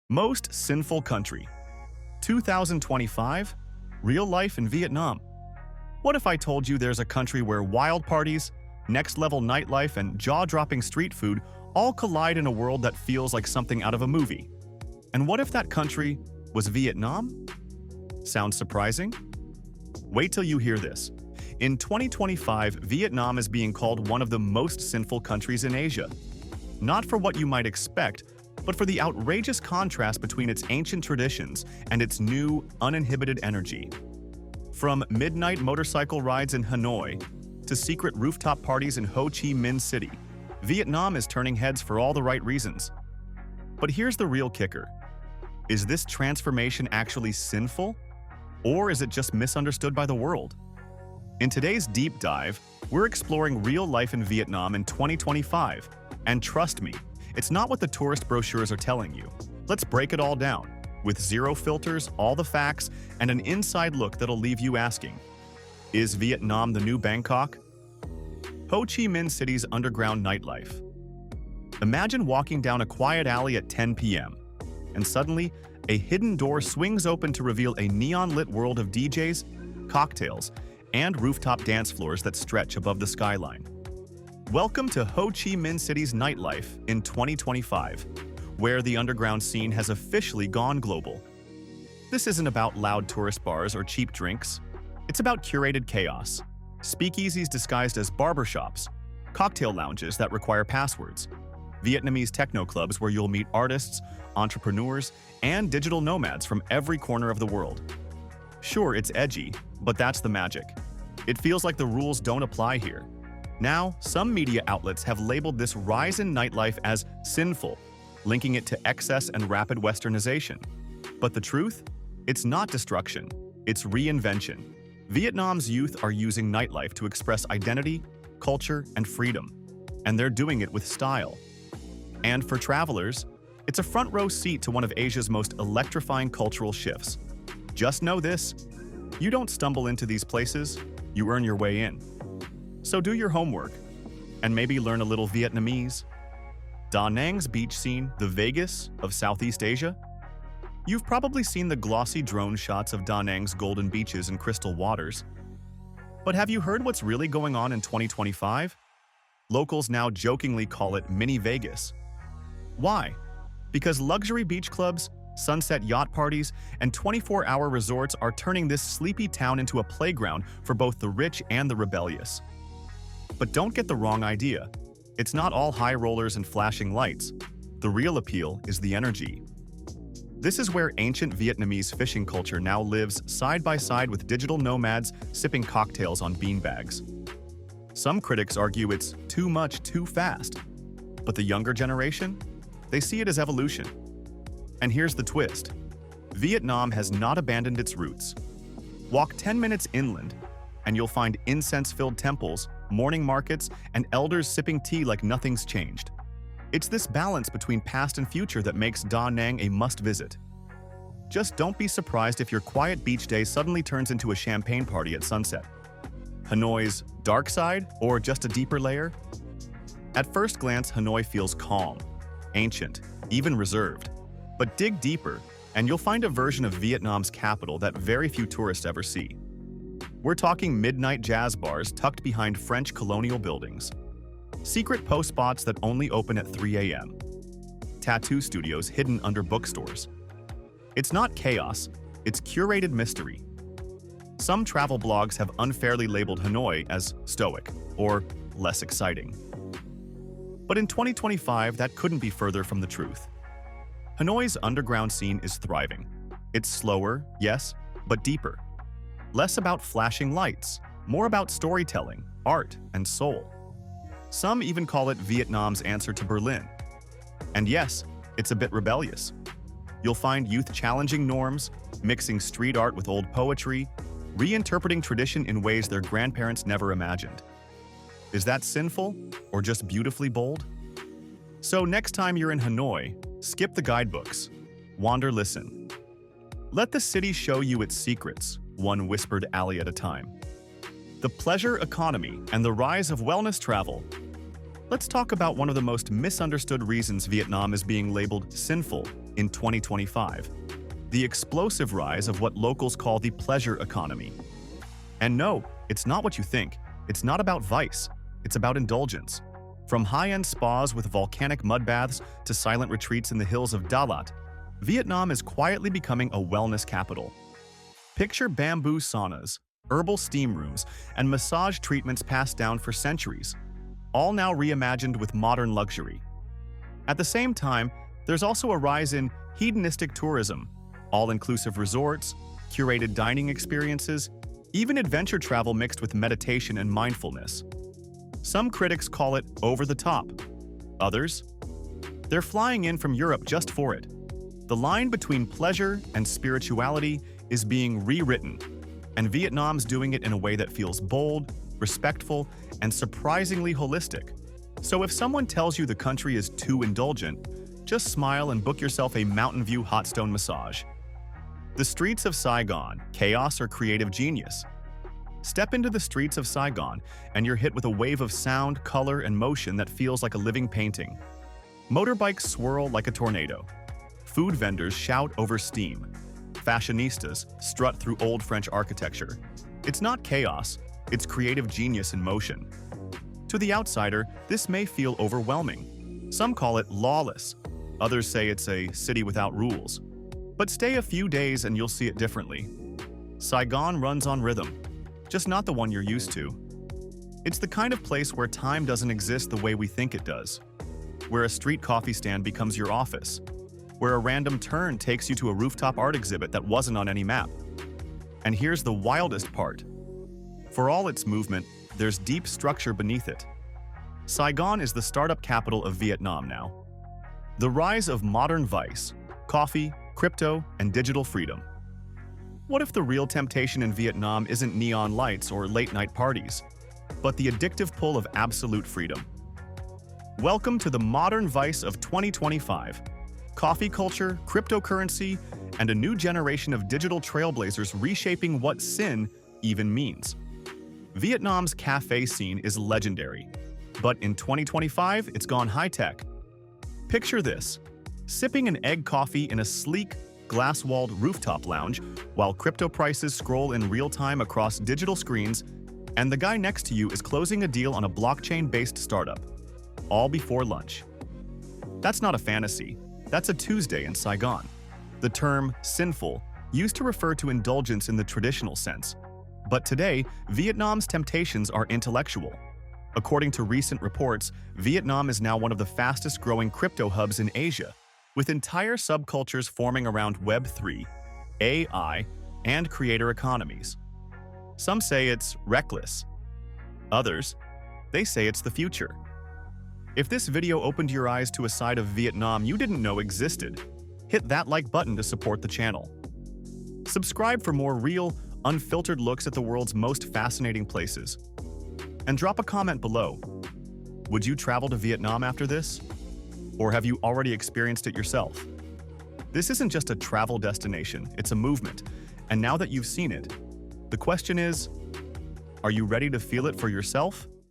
Most sinful country. 2025? Real life in Vietnam. What if I told you there's a country where wild parties, next-level nightlife, and jaw-dropping street food all collide in a world that feels like something out of a movie? And what if that country was Vietnam? Sounds surprising? Wait till you hear this. In 2025, Vietnam is being called one of the most sinful countries in Asia. Not for what you might expect, but for the outrageous contrast between its ancient traditions and its new, uninhibited energy. From midnight motorcycle rides in Hanoi to secret rooftop parties in Ho Chi Minh City, Vietnam is turning heads for all the right reasons. But here's the real kicker. Is this transformation actually sinful? Or is it just misunderstood by the world? In today's deep dive, we're exploring real life in Vietnam in 2025. And trust me, it's not what the tourist brochures are telling you. Let's break it all down, with zero filters, all the facts, and an inside look that'll leave you asking, is Vietnam the new Bangkok? Ho Chi Minh City's underground nightlife. Imagine walking down a quiet alley at 10 p.m., and suddenly, a hidden door swings open to reveal a neon-lit world of DJs, cocktails, and rooftop dance floors that stretch above the skyline. Welcome to Ho Chi Minh City's nightlife in 2025, where the underground scene has officially gone global. This isn't about loud tourist bars or cheap drinks. It's about curated chaos, speakeasies disguised as barbershops, cocktail lounges that require passwords, Vietnamese techno clubs where you'll meet artists, entrepreneurs, and digital nomads from every corner of the world. Sure, it's edgy, but that's the magic. It feels like the rules don't apply here. Now, some media outlets have labeled this rise in nightlife as sinful, linking it to excess and rapid westernization. But the truth? It's not destruction, it's reinvention. Vietnam's youth are using nightlife to express identity, culture, and freedom. And they're doing it with style. And for travelers, it's a front-row seat to one of Asia's most electrifying cultural shifts. Just know this, you don't stumble into these places, you earn your way in. So do your homework, and maybe learn a little Vietnamese. Da Nang's beach scene, the Vegas of Southeast Asia? You've probably seen the glossy drone shots of Da Nang's golden beaches and crystal waters. But have you heard what's really going on in 2025? Locals now jokingly call it Mini Vegas. Why? Because luxury beach clubs, sunset yacht parties, and 24-hour resorts are turning this sleepy town into a playground for both the rich and the rebellious. But don't get the wrong idea. It's not all high rollers and flashing lights. The real appeal is the energy. This is where ancient Vietnamese fishing culture now lives side by side with digital nomads sipping cocktails on beanbags. Some critics argue it's too much too fast. But the younger generation? They see it as evolution. And here's the twist. Vietnam has not abandoned its roots. Walk 10 minutes inland, and you'll find incense-filled temples, morning markets, and elders sipping tea like nothing's changed. It's this balance between past and future that makes Da Nang a must-visit. Just don't be surprised if your quiet beach day suddenly turns into a champagne party at sunset. Hanoi's dark side, or just a deeper layer? At first glance, Hanoi feels calm, ancient, even reserved. But dig deeper, and you'll find a version of Vietnam's capital that very few tourists ever see. We're talking midnight jazz bars tucked behind French colonial buildings, secret post spots that only open at 3 a.m., tattoo studios hidden under bookstores. It's not chaos, it's curated mystery. Some travel blogs have unfairly labeled Hanoi as stoic or less exciting. But in 2025, that couldn't be further from the truth. Hanoi's underground scene is thriving. It's slower, yes, but deeper. Less about flashing lights, more about storytelling, art, and soul. Some even call it Vietnam's answer to Berlin. And yes, it's a bit rebellious. You'll find youth challenging norms, mixing street art with old poetry, reinterpreting tradition in ways their grandparents never imagined. Is that sinful, or just beautifully bold? So next time you're in Hanoi, skip the guidebooks. Wander, listen. Let the city show you its secrets, one whispered alley at a time. The pleasure economy and the rise of wellness travel. Let's talk about one of the most misunderstood reasons Vietnam is being labeled sinful, in 2025. The explosive rise of what locals call the pleasure economy. And no, it's not what you think. It's not about vice. It's about indulgence. From high-end spas with volcanic mud baths to silent retreats in the hills of Dalat, Vietnam is quietly becoming a wellness capital. Picture bamboo saunas, herbal steam rooms, and massage treatments passed down for centuries, all now reimagined with modern luxury. At the same time, there's also a rise in hedonistic tourism, all-inclusive resorts, curated dining experiences, even adventure travel mixed with meditation and mindfulness. Some critics call it over the top. Others? They're flying in from Europe just for it. The line between pleasure and spirituality is being rewritten, and Vietnam's doing it in a way that feels bold, respectful, and surprisingly holistic. So if someone tells you the country is too indulgent, just smile and book yourself a Mountain View hot stone massage. The streets of Saigon, chaos or creative genius? Step into the streets of Saigon, and you're hit with a wave of sound, color, and motion that feels like a living painting. Motorbikes swirl like a tornado. Food vendors shout over steam. Fashionistas strut through old French architecture. It's not chaos, it's creative genius in motion. To the outsider, this may feel overwhelming. Some call it lawless. Others say it's a city without rules. But stay a few days and you'll see it differently. Saigon runs on rhythm, just not the one you're used to. It's the kind of place where time doesn't exist the way we think it does, where a street coffee stand becomes your office, where a random turn takes you to a rooftop art exhibit that wasn't on any map. And here's the wildest part. For all its movement, there's deep structure beneath it. Saigon is the startup capital of Vietnam now. The rise of modern vice, coffee, crypto, and digital freedom. What if the real temptation in Vietnam isn't neon lights or late-night parties, but the addictive pull of absolute freedom? Welcome to the modern vice of 2025. Coffee culture, cryptocurrency, and a new generation of digital trailblazers reshaping what sin even means. Vietnam's cafe scene is legendary, but in 2025, it's gone high-tech. Picture this: sipping an egg coffee in a sleek, glass-walled rooftop lounge while crypto prices scroll in real time across digital screens, and the guy next to you is closing a deal on a blockchain-based startup, all before lunch. That's not a fantasy. That's a Tuesday in Saigon. The term SINFUL used to refer to indulgence in the traditional sense. But today, Vietnam's temptations are intellectual. According to recent reports, Vietnam is now one of the fastest-growing crypto hubs in Asia, with entire subcultures forming around Web3, AI, and creator economies. Some say it's reckless. Others, they say it's the future. If this video opened your eyes to a side of Vietnam you didn't know existed, hit that like button to support the channel. Subscribe for more real, unfiltered looks at the world's most fascinating places. And drop a comment below. Would you travel to Vietnam after this? Or have you already experienced it yourself? This isn't just a travel destination, it's a movement. And now that you've seen it, the question is, are you ready to feel it for yourself?